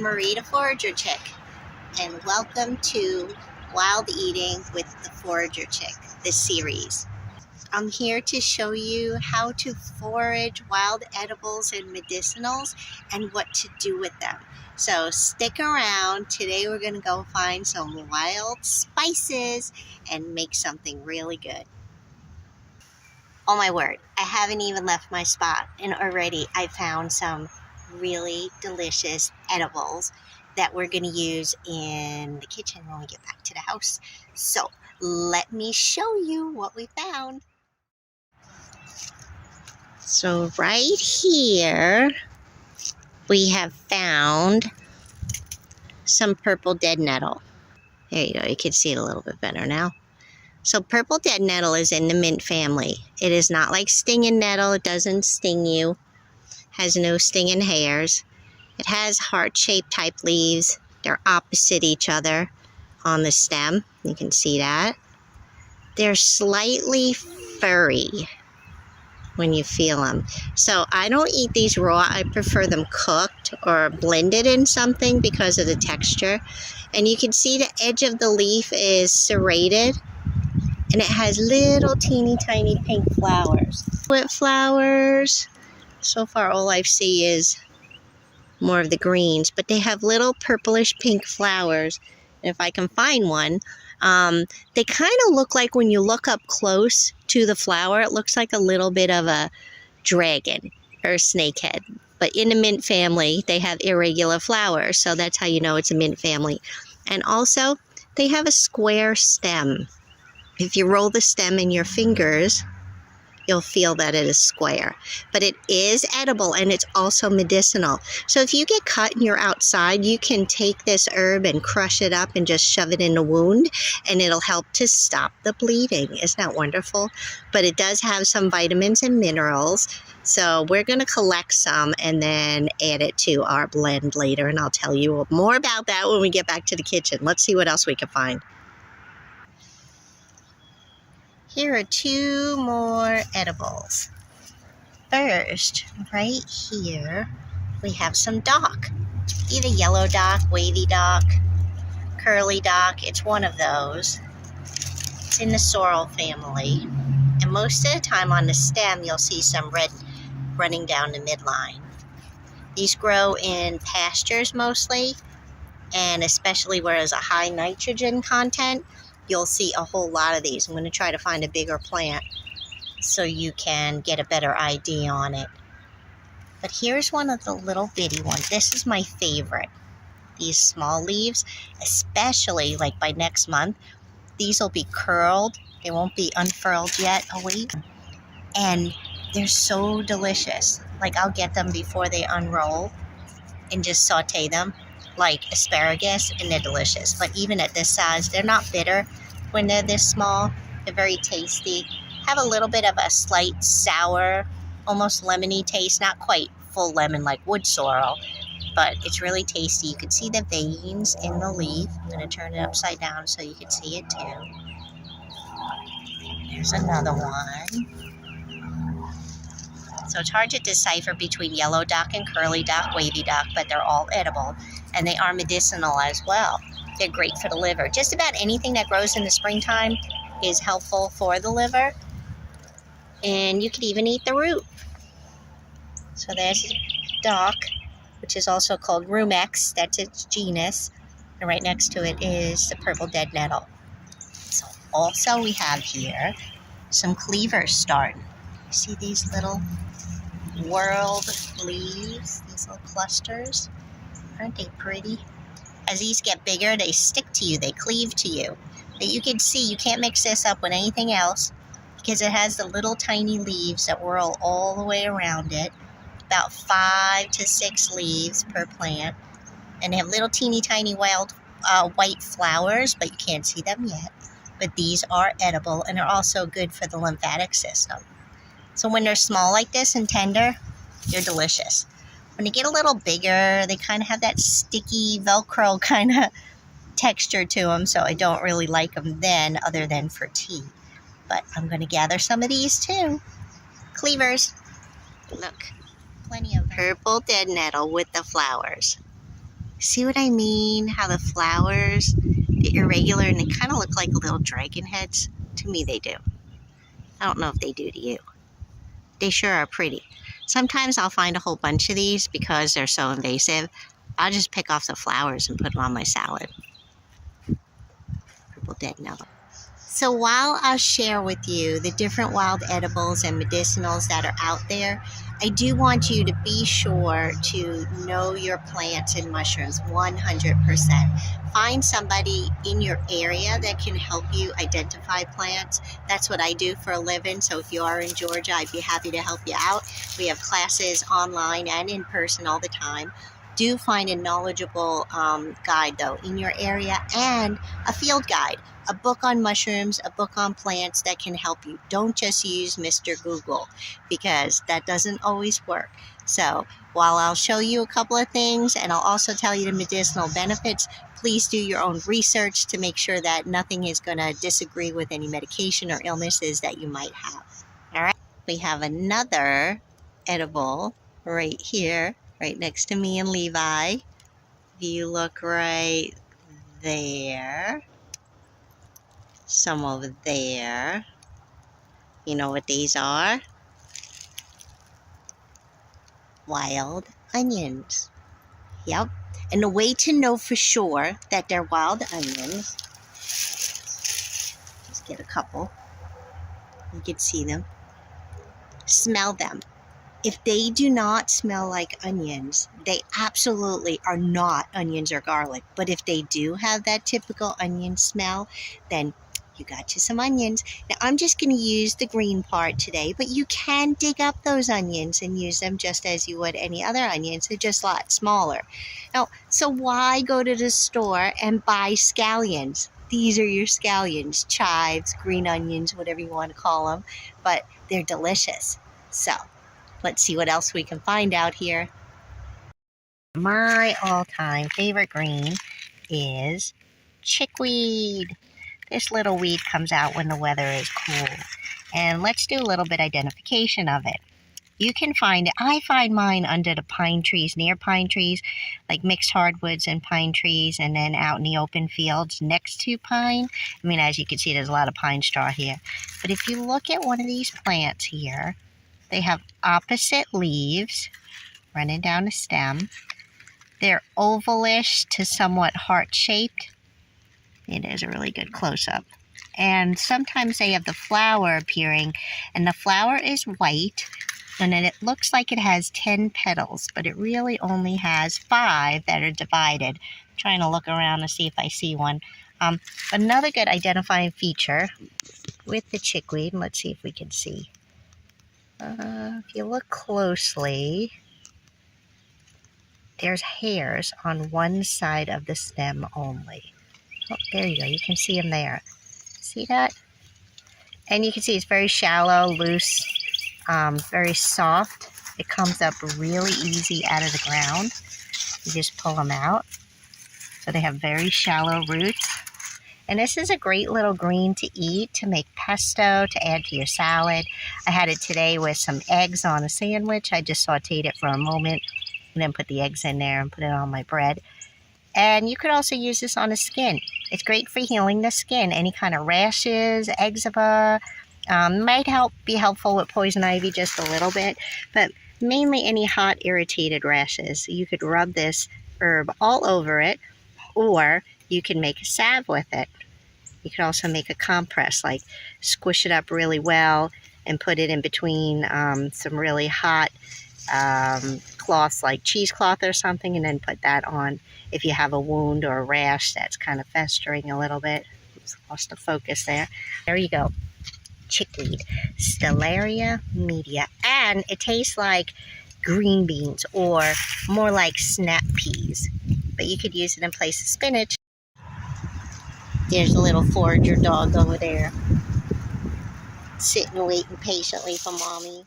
Marie the Forager Chick, and welcome to Wild Eating with the Forager Chick, this series. I'm here to show you how to forage wild edibles and medicinals and what to do with them. So stick around. Today we're going to go find some wild spices and make something really good. Oh my word, I haven't even left my spot and already I found some really delicious edibles that we're going to use in the kitchen when we get back to the house. So let me show you what we found. So right here we have found some purple dead nettle. There you go, you can see it a little bit better now. So purple dead nettle is in the mint family. It is not like stinging nettle. It doesn't sting you. Has no stinging hairs. It has heart-shaped type leaves. They're opposite each other on the stem. You can see that. They're slightly furry when you feel them. So I don't eat these raw. I prefer them cooked or blended in something because of the texture. And you can see the edge of the leaf is serrated. And it has little teeny tiny pink flowers. With flowers, so far all I see is more of the greens, but they have little purplish pink flowers. And if I can find one, they kind of look like, when you look up close to the flower, it looks like a little bit of a dragon or a snakehead. But in the mint family, they have irregular flowers, so that's how you know it's a mint family. And also, they have a square stem. If you roll the stem in your fingers, you'll feel that it is square. But it is edible and it's also medicinal. So if you get cut and you're outside, you can take this herb and crush it up and just shove it in the wound, and it'll help to stop the bleeding. Isn't that wonderful? But it does have some vitamins and minerals. So we're going to collect some and then add it to our blend later. And I'll tell you more about that when we get back to the kitchen. Let's see what else we can find. Here are two more edibles. First, right here, we have some dock. Either yellow dock, wavy dock, curly dock. It's one of those. It's in the sorrel family. And most of the time on the stem, you'll see some red running down the midline. These grow in pastures mostly, and especially where there's a high nitrogen content, you'll see a whole lot of these. I'm going to try to find a bigger plant so you can get a better idea on it. But here's one of the little bitty ones. This is my favorite. These small leaves, especially like by next month, these will be curled. They won't be unfurled yet. Oh wait. And they're so delicious. Like, I'll get them before they unroll and just saute them like asparagus, and they're delicious. But even at this size, they're not bitter when they're this small. They're very tasty. Have a little bit of a slight sour, almost lemony taste. Not quite full lemon like wood sorrel, but it's really tasty. You can see the veins in the leaf. I'm going to turn it upside down so you can see it too. There's another one. So it's hard to decipher between yellow dock and curly dock, wavy dock, but they're all edible. And they are medicinal as well. They're great for the liver. Just about anything that grows in the springtime is helpful for the liver. And you could even eat the root. So there's dock, which is also called rumex. That's its genus. And right next to it is the purple dead nettle. So also we have here some cleavers starting. See these little whorled leaves, these little clusters? Aren't they pretty? As these get bigger, they stick to you, they cleave to you. But you can see, you can't mix this up with anything else because it has the little tiny leaves that whirl all the way around it. About 5 to 6 leaves per plant. And they have little teeny tiny wild white flowers, but you can't see them yet. But these are edible and are also good for the lymphatic system. So when they're small like this and tender, they're delicious. When they get a little bigger, they kind of have that sticky Velcro kind of texture to them, so I don't really like them then, other than for tea. But I'm going to gather some of these too. Cleavers. Look, plenty of purple dead nettle with the flowers. See what I mean? How the flowers get irregular and they kind of look like little dragon heads? To me, they do. I don't know if they do to you. They sure are pretty. Sometimes I'll find a whole bunch of these because they're so invasive. I'll just pick off the flowers and put them on my salad. Purple dead nettle. So while I'll share with you the different wild edibles and medicinals that are out there, I do want you to be sure to know your plants and mushrooms 100%. Find somebody in your area that can help you identify plants. That's what I do for a living. So if you are in Georgia, I'd be happy to help you out. We have classes online and in person all the time. Do find a knowledgeable guide though in your area, and a field guide, a book on mushrooms, a book on plants that can help you. Don't just use Mr. Google, because that doesn't always work. So while I'll show you a couple of things and I'll also tell you the medicinal benefits, please do your own research to make sure that nothing is going to disagree with any medication or illnesses that you might have. All right, we have another edible right here, right next to me and Levi. If you look right there, some over there. You know what these are? Wild onions. Yep. And the way to know for sure that they're wild onions, just get a couple. You can see them. Smell them. If they do not smell like onions, they absolutely are not onions or garlic. But if they do have that typical onion smell, then you got you some onions. Now, I'm just going to use the green part today, but you can dig up those onions and use them just as you would any other onions. They're just a lot smaller. Now, so why go to the store and buy scallions? These are your scallions, chives, green onions, whatever you want to call them, but they're delicious. So let's see what else we can find out here. My all-time favorite green is chickweed. This little weed comes out when the weather is cool. And let's do a little bit identification of it. You can find it. I find mine under the pine trees, near pine trees, like mixed hardwoods and pine trees, and then out in the open fields next to pine. I mean, as you can see, there's a lot of pine straw here. But if you look at one of these plants here, they have opposite leaves running down the stem. They're ovalish to somewhat heart-shaped. It is a really good close-up. And sometimes they have the flower appearing, and the flower is white, and then it looks like it has 10 petals, but it really only has 5 that are divided. I'm trying to look around to see if I see one. Another good identifying feature with the chickweed, and let's see if we can see. If you look closely, there's hairs on one side of the stem only. Oh, there you go. You can see them there. See that? And you can see it's very shallow, loose, very soft. It comes up really easy out of the ground. You just pull them out. So they have very shallow roots. And this is a great little green to eat, to make pesto, to add to your salad. I had it today with some eggs on a sandwich. I just sauteed it for a moment and then put the eggs in there and put it on my bread. And you could also use this on the skin. It's great for healing the skin. Any kind of rashes, eczema, might be helpful with poison ivy just a little bit, but mainly any hot, irritated rashes. You could rub this herb all over it, or you can make a salve with it. You could also make a compress, like squish it up really well and put it in between some really hot cloths like cheesecloth or something, and then put that on if you have a wound or a rash that's kind of festering a little bit. Oops, lost the focus there. There you go. Chickweed. Stellaria media. And it tastes like green beans, or more like snap peas. But you could use it in place of spinach. There's a little forager dog over there, sitting waiting patiently for mommy.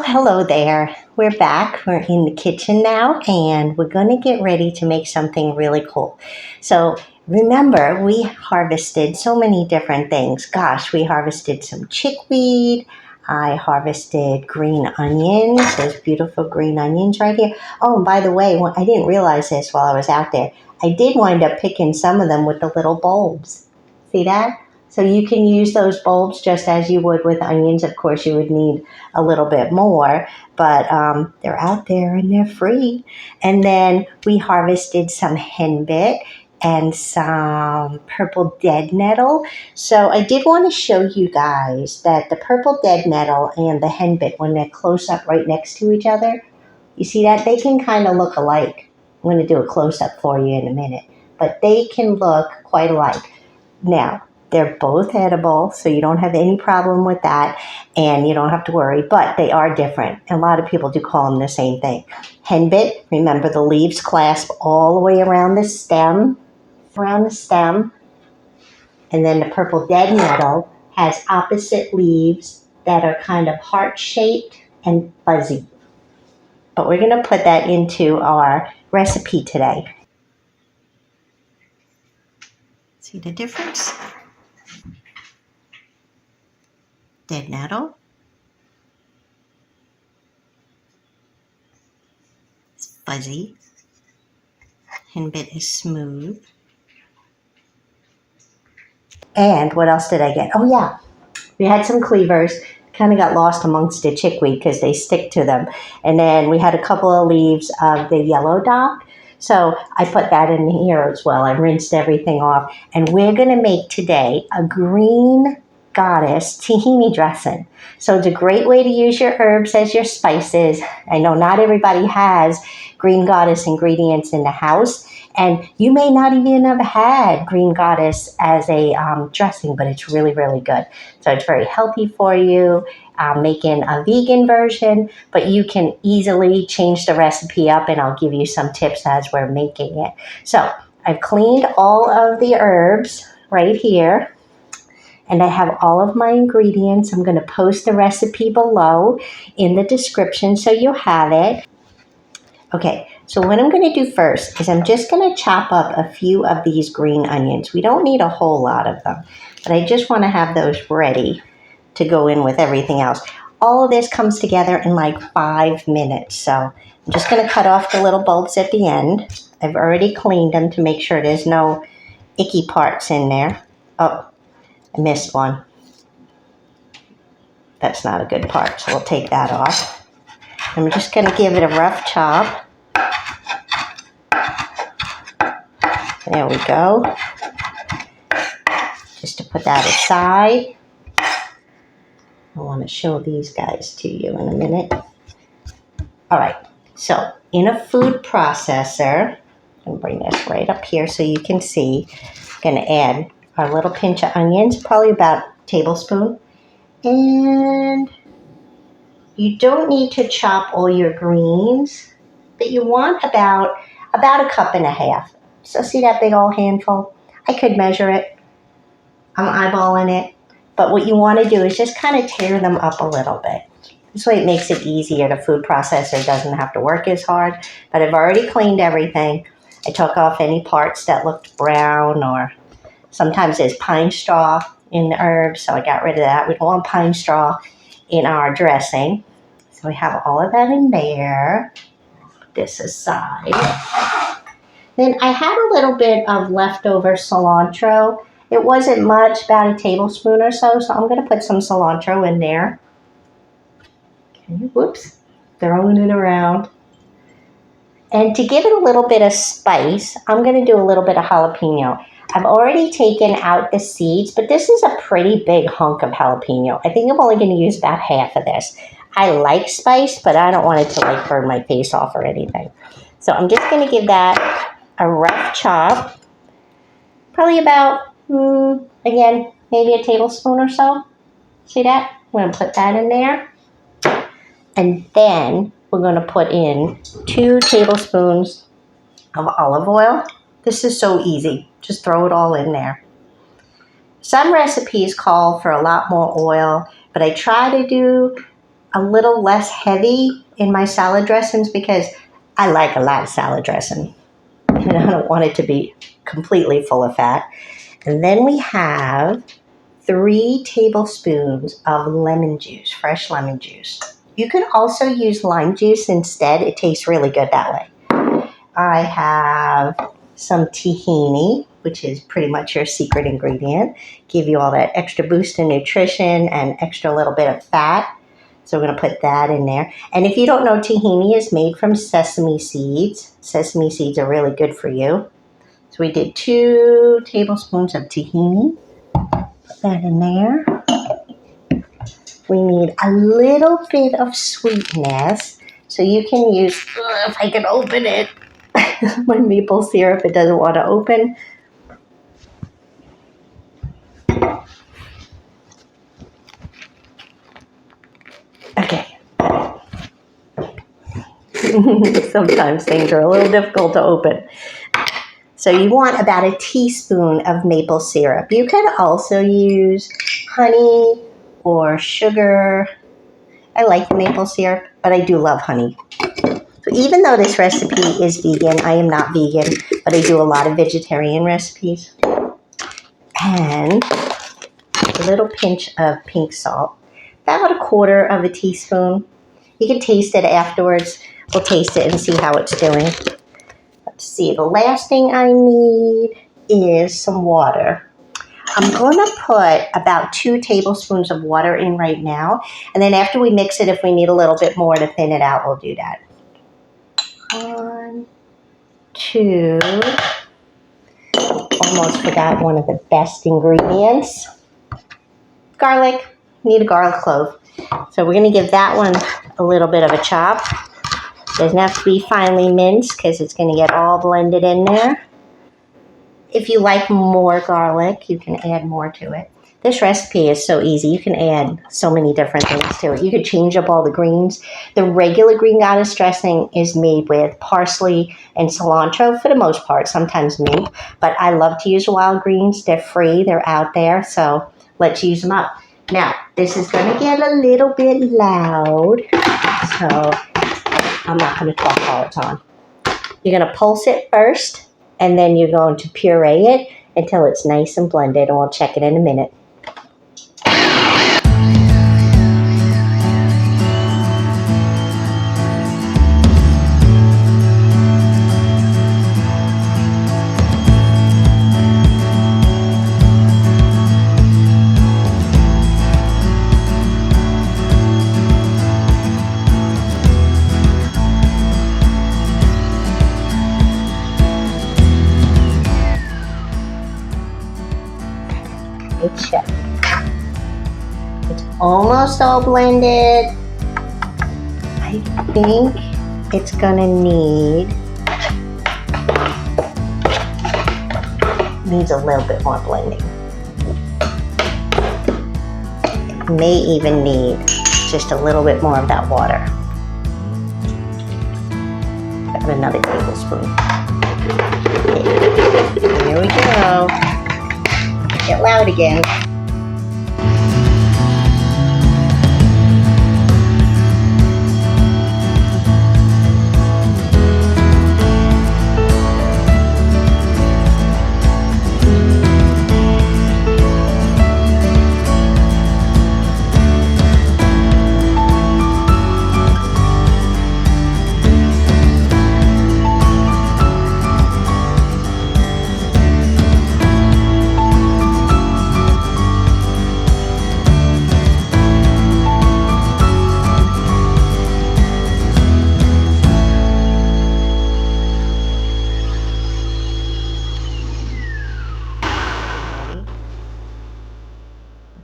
Hello there. We're back. We're in the kitchen now, and we're going to get ready to make something really cool. So remember, we harvested so many different things. Gosh, we harvested some chickweed. I harvested green onions. Those beautiful green onions right here. Oh, and by the way, I didn't realize this while I was out there. I did wind up picking some of them with the little bulbs. See that? So you can use those bulbs just as you would with onions. Of course, you would need a little bit more, but they're out there and they're free. And then we harvested some henbit and some purple dead nettle. So I did want to show you guys that the purple dead nettle and the henbit, when they're close up right next to each other, you see that? They can kind of look alike. I'm going to do a close-up for you in a minute, but they can look quite alike. Now, they're both edible, so you don't have any problem with that, and you don't have to worry, but they are different. A lot of people do call them the same thing. Henbit, remember the leaves clasp all the way around the stem, and then the purple dead nettle has opposite leaves that are kind of heart-shaped and fuzzy. But we're going to put that into our recipe today. See the difference? Dead nettle. It's fuzzy. Henbit is smooth. And what else did I get? Oh yeah, we had some cleavers. Kind of got lost amongst the chickweed because they stick to them. And then we had a couple of leaves of the yellow dock. So I put that in here as well. I rinsed everything off. And we're going to make today a green goddess tahini dressing. So it's a great way to use your herbs as your spices. I know not everybody has green goddess ingredients in the house. And you may not even have had green goddess as a dressing, but it's really, really good. So it's very healthy for you. Making a vegan version, but you can easily change the recipe up, and I'll give you some tips as we're making it. So I've cleaned all of the herbs right here, and I have all of my ingredients. I'm going to post the recipe below in the description so you have it. Okay, so what I'm going to do first is I'm just going to chop up a few of these green onions. We don't need a whole lot of them, but I just want to have those ready to go in with everything else. All of this comes together in like 5 minutes. So I'm just going to cut off the little bulbs at the end. I've already cleaned them to make sure there's no icky parts in there. Oh, I missed one. That's not a good part, so we'll take that off. I'm just going to give it a rough chop. There we go. Just to put that aside. I want to show these guys to you in a minute. All right, so in a food processor, I'm going to bring this right up here so you can see. I'm going to add our little pinch of onions, probably about a tablespoon. And you don't need to chop all your greens, but you want about a cup and a half. So see that big old handful? I could measure it. I'm eyeballing it. But what you want to do is just kind of tear them up a little bit. This way it makes it easier. The food processor doesn't have to work as hard. But I've already cleaned everything. I took off any parts that looked brown, or sometimes there's pine straw in the herbs, so I got rid of that. We don't want pine straw in our dressing. So we have all of that in there. Put this aside. Then I had a little bit of leftover cilantro. It wasn't much, about a tablespoon or so, so I'm going to put some cilantro in there. Okay, whoops, throwing it around. And to give it a little bit of spice, I'm going to do a little bit of jalapeno. I've already taken out the seeds, but this is a pretty big hunk of jalapeno. I think I'm only going to use about half of this. I like spice, but I don't want it to like burn my face off or anything. So I'm just going to give that a rough chop. Probably about, again, maybe a tablespoon or so. See that? I'm going to put that in there. And then we're going to put in 2 tablespoons of olive oil. This is so easy. Just throw it all in there. Some recipes call for a lot more oil, but I try to do a little less heavy in my salad dressings because I like a lot of salad dressing. And I don't want it to be completely full of fat. And then we have 3 tablespoons of lemon juice, fresh lemon juice. You could also use lime juice instead. It tastes really good that way. I have some tahini, which is pretty much your secret ingredient. Give you all that extra boost in nutrition and extra little bit of fat. So we're going to put that in there. And if you don't know, tahini is made from sesame seeds. Sesame seeds are really good for you. So we did 2 tablespoons of tahini. Put that in there. We need a little bit of sweetness. So you can use, if I can open it, my maple syrup, it doesn't want to open. Okay. Sometimes things are a little difficult to open. So you want about a teaspoon of maple syrup. You could also use honey or sugar. I like the maple syrup, but I do love honey. So even though this recipe is vegan, I am not vegan, but I do a lot of vegetarian recipes. And a little pinch of pink salt, about 1/4 teaspoon. You can taste it afterwards. We'll taste it and see how it's doing. Let's see, the last thing I need is some water. I'm going to put about 2 tablespoons of water in right now. And then after we mix it, if we need a little bit more to thin it out, we'll do that. 1, 2. Almost forgot one of the best ingredients. Garlic. Need a garlic clove. So we're going to give that one a little bit of a chop. Doesn't have to be finely minced because it's going to get all blended in there. If you like more garlic, you can add more to it. This recipe is so easy. You can add so many different things to it. You could change up all the greens. The regular green goddess dressing is made with parsley and cilantro for the most part, sometimes mint. But I love to use wild greens. They're free. They're out there. So let's use them up. Now, this is going to get a little bit loud. So I'm not going to talk while it's on. You're going to pulse it first, and then you're going to puree it until it's nice and blended, and we'll check it in a minute. Check. It's almost all blended. I think it's gonna needs a little bit more blending. It may even need just a little bit more of that water. Got another tablespoon. Okay. Here we go. Get loud again.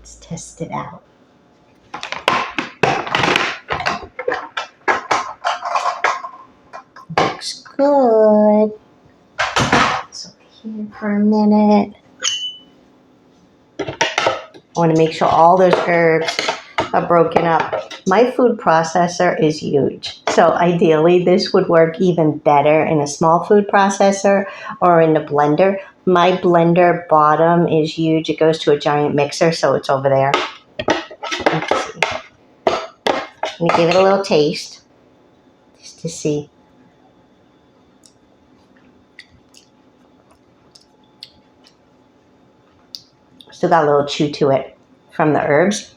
Let's test it out. Looks good. So here for a minute. I want to make sure all those herbs are broken up. My food processor is huge. So ideally this would work even better in a small food processor or in the blender. My blender bottom is huge. It goes to a giant mixer, so it's over there. Let's see. I'm going to give it a little taste just to see. Still got a little chew to it from the herbs.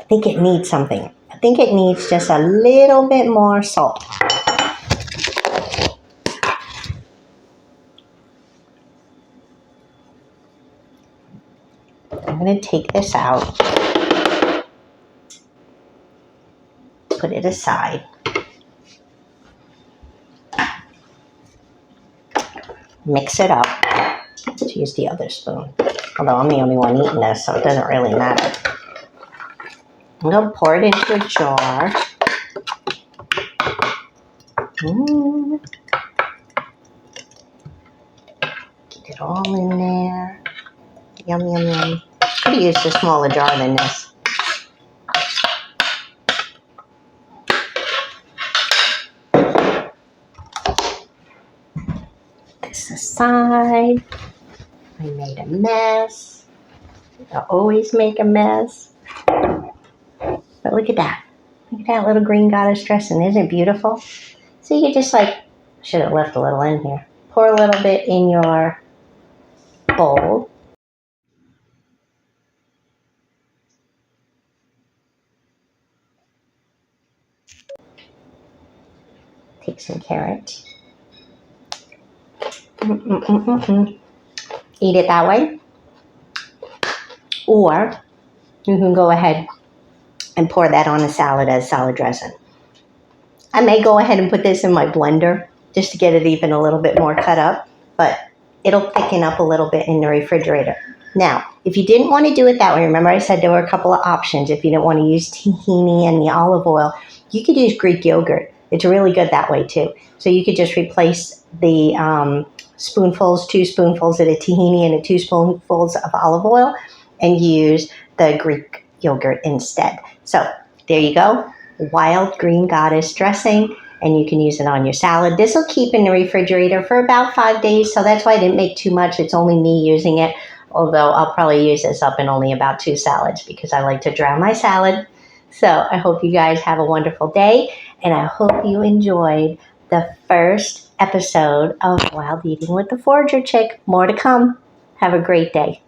I think it needs something. I think it needs just a little bit more salt. I'm going to take this out, put it aside. Mix it up. Let's use the other spoon. Although I'm the only one eating this, so it doesn't really matter. I'm going to pour it into a jar. Get it all in there. Yum, yum, yum. Could have used a smaller jar than this. This aside. I made a mess. I always make a mess. But look at that. Look at that little green goddess dressing. Isn't it beautiful? So you just should have left a little in here. Pour a little bit in your bowl. Take some carrots. Eat it that way. Or you can go ahead and pour that on a salad as salad dressing. I may go ahead and put this in my blender just to get it even a little bit more cut up, but it'll thicken up a little bit in the refrigerator. Now, if you didn't want to do it that way, remember I said there were a couple of options. If you didn't want to use tahini and the olive oil, you could use Greek yogurt. It's really good that way too. So you could just replace the 2 spoonfuls of the tahini and the 2 spoonfuls of olive oil and use the Greek yogurt instead. So there you go. Wild green goddess dressing, and you can use it on your salad. This will keep in the refrigerator for about 5 days, so that's why I didn't make too much. It's only me using it, although I'll probably use this up in only about 2 salads because I like to drown my salad. So I hope you guys have a wonderful day, and I hope you enjoyed the first episode of Wild Eating with the Forager Chick. More to come. Have a great day.